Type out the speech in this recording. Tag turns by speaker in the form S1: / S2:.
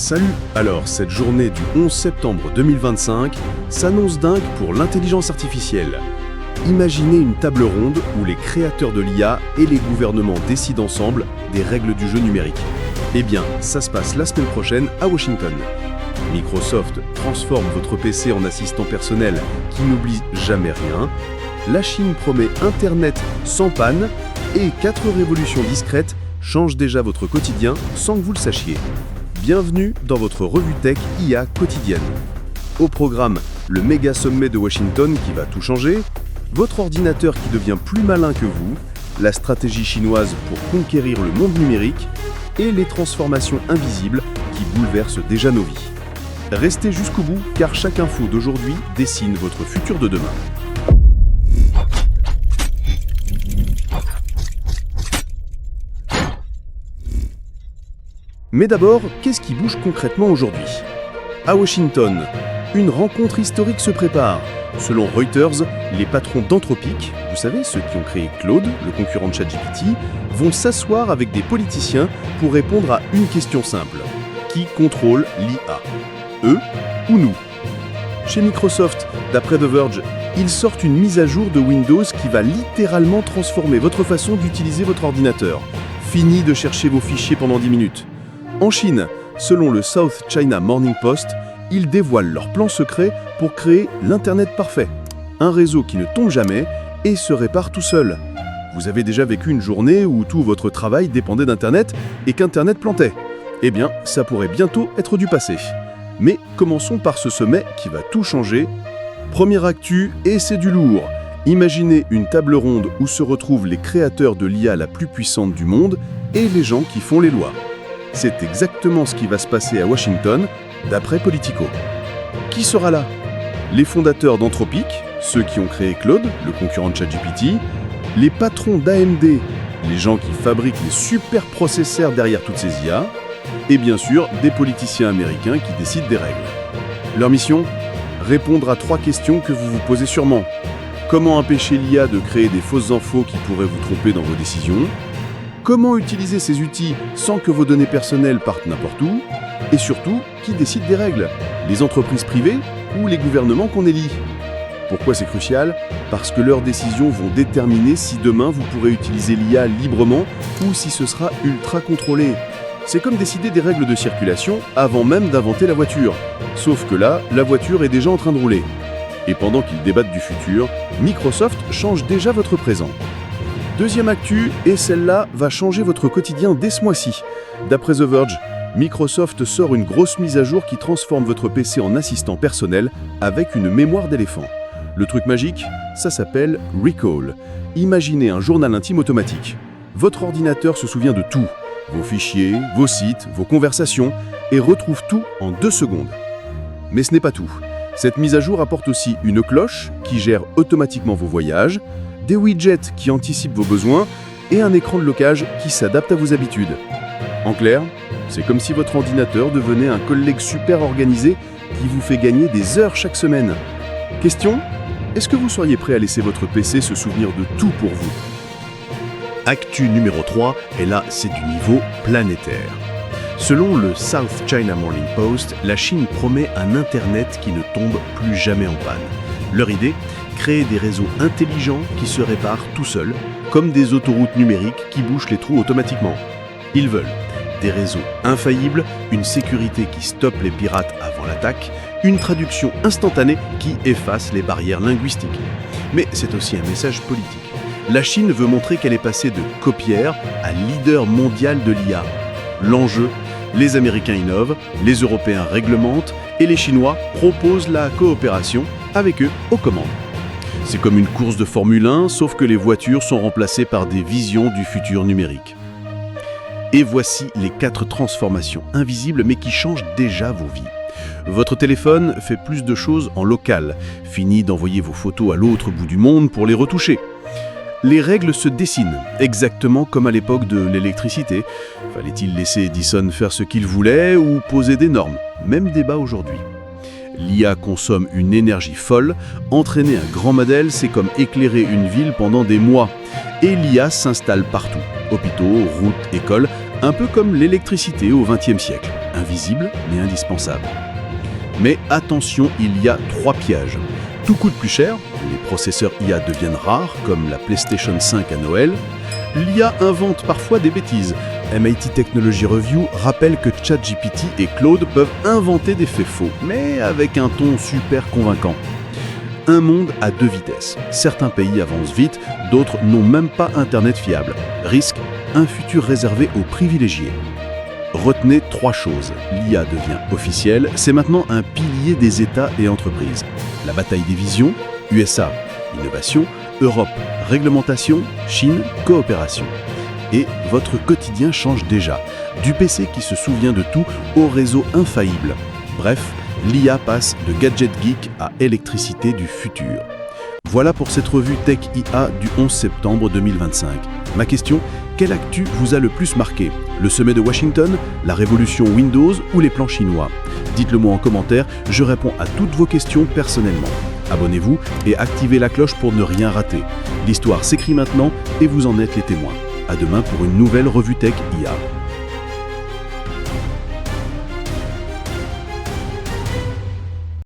S1: Salut! Alors, cette journée du 11 septembre 2025 s'annonce dingue pour l'intelligence artificielle. Imaginez une table ronde où les créateurs de l'IA et les gouvernements décident ensemble des règles du jeu numérique. Eh bien, ça se passe la semaine prochaine à Washington. Microsoft transforme votre PC en assistant personnel qui n'oublie jamais rien. La Chine promet Internet sans panne et 4 révolutions discrètes changent déjà votre quotidien sans que vous le sachiez. Bienvenue dans votre revue tech IA quotidienne. Au programme, le méga sommet de Washington qui va tout changer, votre ordinateur qui devient plus malin que vous, la stratégie chinoise pour conquérir le monde numérique et les transformations invisibles qui bouleversent déjà nos vies. Restez jusqu'au bout car chaque info d'aujourd'hui dessine votre futur de demain. Mais d'abord, qu'est-ce qui bouge concrètement aujourd'hui? À Washington, une rencontre historique se prépare. Selon Reuters, les patrons d'Anthropic, vous savez, ceux qui ont créé Claude, le concurrent de ChatGPT, vont s'asseoir avec des politiciens pour répondre à une question simple. Qui contrôle l'IA? Eux ou nous? Chez Microsoft, d'après The Verge, ils sortent une mise à jour de Windows qui va littéralement transformer votre façon d'utiliser votre ordinateur. Fini de chercher vos fichiers pendant 10 minutes. En Chine, selon le South China Morning Post, ils dévoilent leur plan secret pour créer l'Internet parfait. Un réseau qui ne tombe jamais et se répare tout seul. Vous avez déjà vécu une journée où tout votre travail dépendait d'Internet et qu'Internet plantait. Eh bien, ça pourrait bientôt être du passé. Mais commençons par ce sommet qui va tout changer. Première actu, et c'est du lourd. Imaginez une table ronde où se retrouvent les créateurs de l'IA la plus puissante du monde et les gens qui font les lois. C'est exactement ce qui va se passer à Washington, d'après Politico. Qui sera là? Les fondateurs d'Anthropic, ceux qui ont créé Claude, le concurrent de ChatGPT, les patrons d'AMD, les gens qui fabriquent les super processeurs derrière toutes ces IA, et bien sûr, des politiciens américains qui décident des règles. Leur mission? Répondre à 3 questions que vous vous posez sûrement. Comment empêcher l'IA de créer des fausses infos qui pourraient vous tromper dans vos décisions? Comment utiliser ces outils sans que vos données personnelles partent n'importe où? Et surtout, qui décide des règles? Les entreprises privées ou les gouvernements qu'on élit? Pourquoi c'est crucial? Parce que leurs décisions vont déterminer si demain vous pourrez utiliser l'IA librement ou si ce sera ultra contrôlé. C'est comme décider des règles de circulation avant même d'inventer la voiture. Sauf que là, la voiture est déjà en train de rouler. Et pendant qu'ils débattent du futur, Microsoft change déjà votre présent. Deuxième actu, et celle-là va changer votre quotidien dès ce mois-ci. D'après The Verge, Microsoft sort une grosse mise à jour qui transforme votre PC en assistant personnel avec une mémoire d'éléphant. Le truc magique, ça s'appelle Recall. Imaginez un journal intime automatique. Votre ordinateur se souvient de tout. Vos fichiers, vos sites, vos conversations, et retrouve tout en 2 secondes. Mais ce n'est pas tout. Cette mise à jour apporte aussi une cloche qui gère automatiquement vos voyages, des widgets qui anticipent vos besoins et un écran de blocage qui s'adapte à vos habitudes. En clair, c'est comme si votre ordinateur devenait un collègue super organisé qui vous fait gagner des heures chaque semaine. Question: est-ce que vous seriez prêt à laisser votre PC se souvenir de tout pour vous? Actu numéro 3, et là c'est du niveau planétaire. Selon le South China Morning Post, la Chine promet un Internet qui ne tombe plus jamais en panne. Leur idée? Créer des réseaux intelligents qui se réparent tout seuls, comme des autoroutes numériques qui bouchent les trous automatiquement. Ils veulent des réseaux infaillibles, une sécurité qui stoppe les pirates avant l'attaque, une traduction instantanée qui efface les barrières linguistiques. Mais c'est aussi un message politique. La Chine veut montrer qu'elle est passée de copière à leader mondial de l'IA. L'enjeu? Les Américains innovent, les Européens réglementent et les Chinois proposent la coopération avec eux aux commandes. C'est comme une course de Formule 1, sauf que les voitures sont remplacées par des visions du futur numérique. Et voici les 4 transformations invisibles mais qui changent déjà vos vies. Votre téléphone fait plus de choses en local. Fini d'envoyer vos photos à l'autre bout du monde pour les retoucher. Les règles se dessinent, exactement comme à l'époque de l'électricité. Fallait-il laisser Edison faire ce qu'il voulait ou poser des normes? Même débat aujourd'hui. L'IA consomme une énergie folle. Entraîner un grand modèle, c'est comme éclairer une ville pendant des mois. Et l'IA s'installe partout. Hôpitaux, routes, écoles, un peu comme l'électricité au XXe siècle. invisible mais indispensable. Mais attention, il y a 3 pièges. Tout coûte plus cher, les processeurs IA deviennent rares, comme la PlayStation 5 à Noël. L'IA invente parfois des bêtises. MIT Technology Review rappelle que ChatGPT et Claude peuvent inventer des faits faux, mais avec un ton super convaincant. Un monde à 2 vitesses. Certains pays avancent vite, d'autres n'ont même pas Internet fiable. Risque, un futur réservé aux privilégiés. Retenez 3 choses. L'IA devient officielle, c'est maintenant un pilier des États et entreprises. La bataille des visions, USA, innovation, Europe, réglementation, Chine, coopération. Et votre quotidien change déjà. Du PC qui se souvient de tout au réseau infaillible. Bref, l'IA passe de gadget geek à électricité du futur. Voilà pour cette revue Tech IA du 11 septembre 2025. Ma question, quelle actu vous a le plus marqué? Le sommet de Washington, la révolution Windows ou les plans chinois? Dites-le moi en commentaire, je réponds à toutes vos questions personnellement. Abonnez-vous et activez la cloche pour ne rien rater. L'histoire s'écrit maintenant et vous en êtes les témoins. À demain pour une nouvelle revue Tech IA.